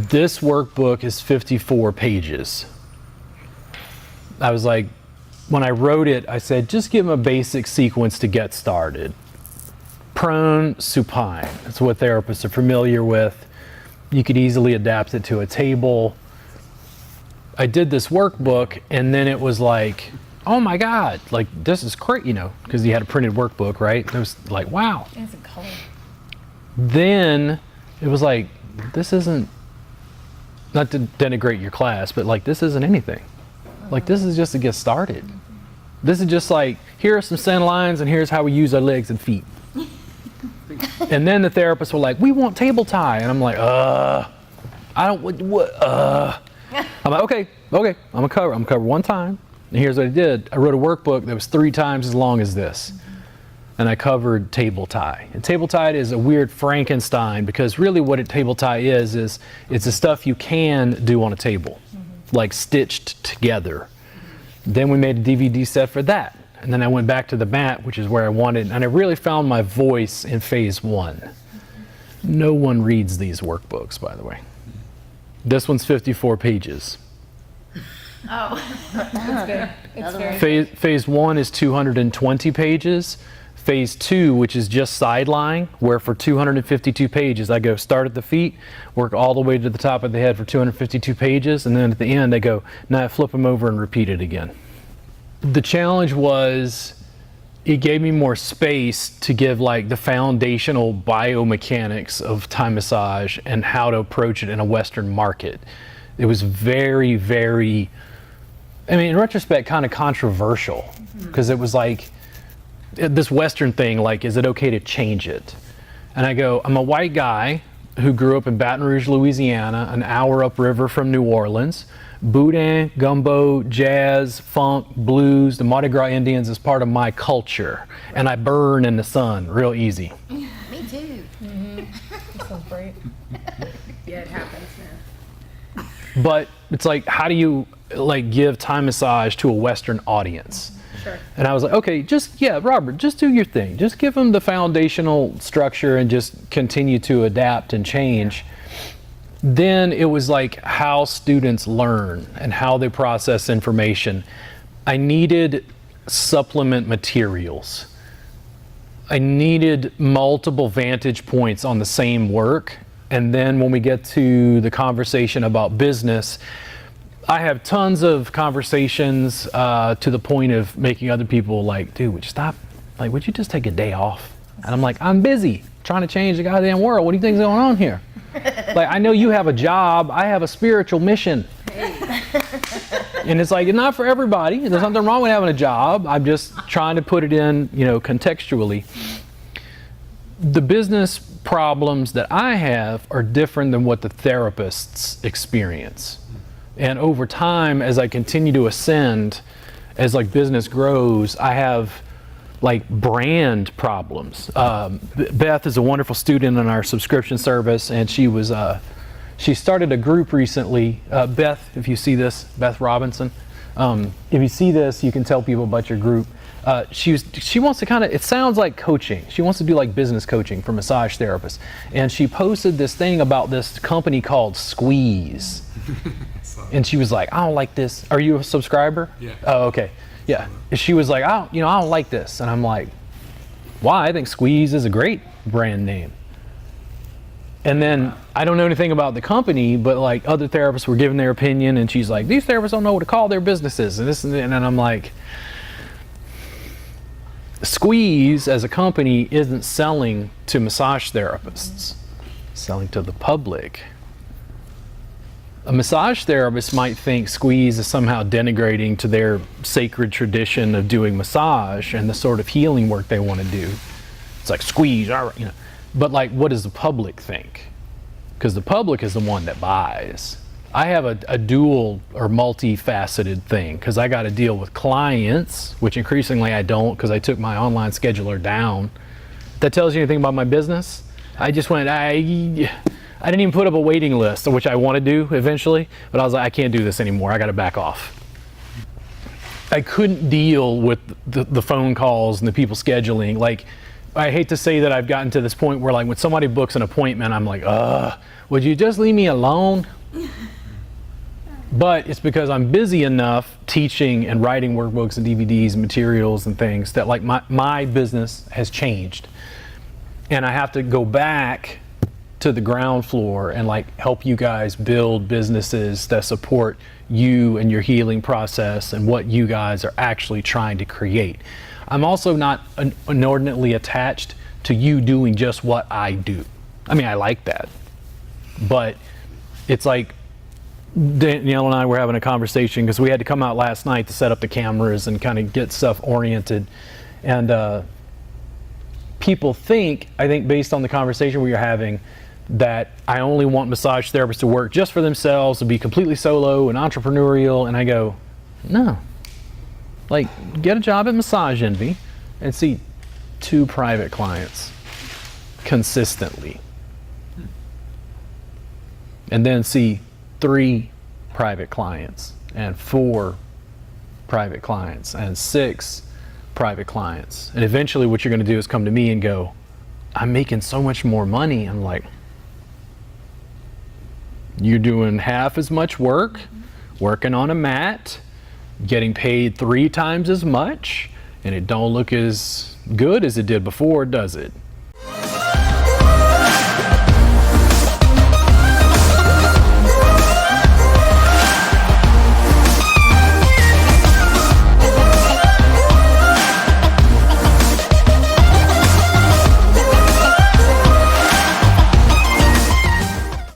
This workbook is 54 pages. I was like, when I wrote it, I said, just give them a basic sequence to get started. Prone, supine. That's what therapists are familiar with. You could easily adapt it to a table. I did this workbook, and then it was like, oh my God, like this is great, you know, because you had a printed workbook, right? It was like, wow. It's in color. Then it was like, this isn't, not to denigrate your class, but like this isn't anything. Like this is just to get started. This is just like, here are some center lines and here's how we use our legs and feet. And then the therapists were like, we want table tie. And I'm like, I don't, I'm like, okay, I'm gonna cover one time. And here's what I did. I wrote a workbook that was 3 times as long as this. And I covered table tie. And table tie is a weird Frankenstein, because really what a table tie is it's the stuff you can do on a table, like stitched together. Then we made a DVD set for that. And then I went back to the mat, which is where I wanted, and I really found my voice in phase 1. No one reads these workbooks, by the way. This one's 54 pages. Oh, that's good. It's very Phase 1 is 220 pages. Phase 2, which is just sideline, where for 252 pages, I go start at the feet, work all the way to the top of the head for 252 pages, and then at the end, I go, now I flip them over and repeat it again. The challenge was, it gave me more space to give like the foundational biomechanics of Thai massage and how to approach it in a Western market. It was very, very, I mean, in retrospect, kind of controversial, because it was like, this Western thing, like, is it okay to change it? And I go, I'm a white guy who grew up in Baton Rouge, Louisiana, an hour upriver from New Orleans. Boudin, gumbo, jazz, funk, blues, the Mardi Gras Indians is part of my culture. And I burn in the sun real easy. Me too. That sounds great. Yeah, it happens now. But it's like, how do you like give Thai massage to a Western audience? Sure. And I was like, okay, Robert, just do your thing. Just give them the foundational structure and just continue to adapt and change. Then it was like how students learn and how they process information. I needed supplement materials. I needed multiple vantage points on the same work. And then when we get to the conversation about business, I have tons of conversations to the point of making other people like, dude, would you stop? Like, would you just take a day off? And I'm like, I'm busy trying to change the goddamn world. What do you think's going on here? Like, I know you have a job. I have a spiritual mission. And it's like, it's not for everybody. There's nothing wrong with having a job. I'm just trying to put it in, you know, contextually. The business problems that I have are different than what the therapists experience. And over time, as I continue to ascend, as like business grows, I have like brand problems. Beth is a wonderful student in our subscription service, and she started a group recently. Beth, if you see this, Beth Robinson, if you see this, you can tell people about your group. She wants to kind of, it sounds like coaching. She wants to do like business coaching for massage therapists. And she posted this thing about this company called Squeeze. And she was like, I don't like this. Are you a subscriber? Yeah. Oh, okay. Yeah. She was like, I don't like this. And I'm like, why? I think Squeeze is a great brand name. And then I don't know anything about the company, but like other therapists were giving their opinion, and she's like, these therapists don't know what to call their businesses, and this and that. And I'm like, Squeeze as a company isn't selling to massage therapists, selling to the public. A massage therapist might think Squeeze is somehow denigrating to their sacred tradition of doing massage and the sort of healing work they want to do. It's like Squeeze, all right, you know. But like, what does the public think? Because the public is the one that buys. I have a dual or multifaceted thing, because I got to deal with clients, which increasingly I don't, because I took my online scheduler down. That tells you anything about my business? I just went, I didn't even put up a waiting list, which I want to do eventually, but I was like, I can't do this anymore. I got to back off. I couldn't deal with the phone calls and the people scheduling. Like, I hate to say that I've gotten to this point where like when somebody books an appointment, I'm like, would you just leave me alone? But it's because I'm busy enough teaching and writing workbooks and DVDs and materials and things that like my business has changed. And I have to go back to the ground floor and like help you guys build businesses that support you and your healing process and what you guys are actually trying to create. I'm also not inordinately attached to you doing just what I do. I mean, I like that. But it's like Danielle and I were having a conversation because we had to come out last night to set up the cameras and kind of get stuff oriented. And people think, I think based on the conversation we were having, that I only want massage therapists to work just for themselves, to be completely solo and entrepreneurial. And I go, no. Like, get a job at Massage Envy and see 2 private clients consistently. And then see 3 private clients and 4 private clients and 6 private clients. And eventually what you're going to do is come to me and go, I'm making so much more money. I'm like, you're doing half as much work, working on a mat, getting paid 3 times as much, and it don't look as good as it did before, does it?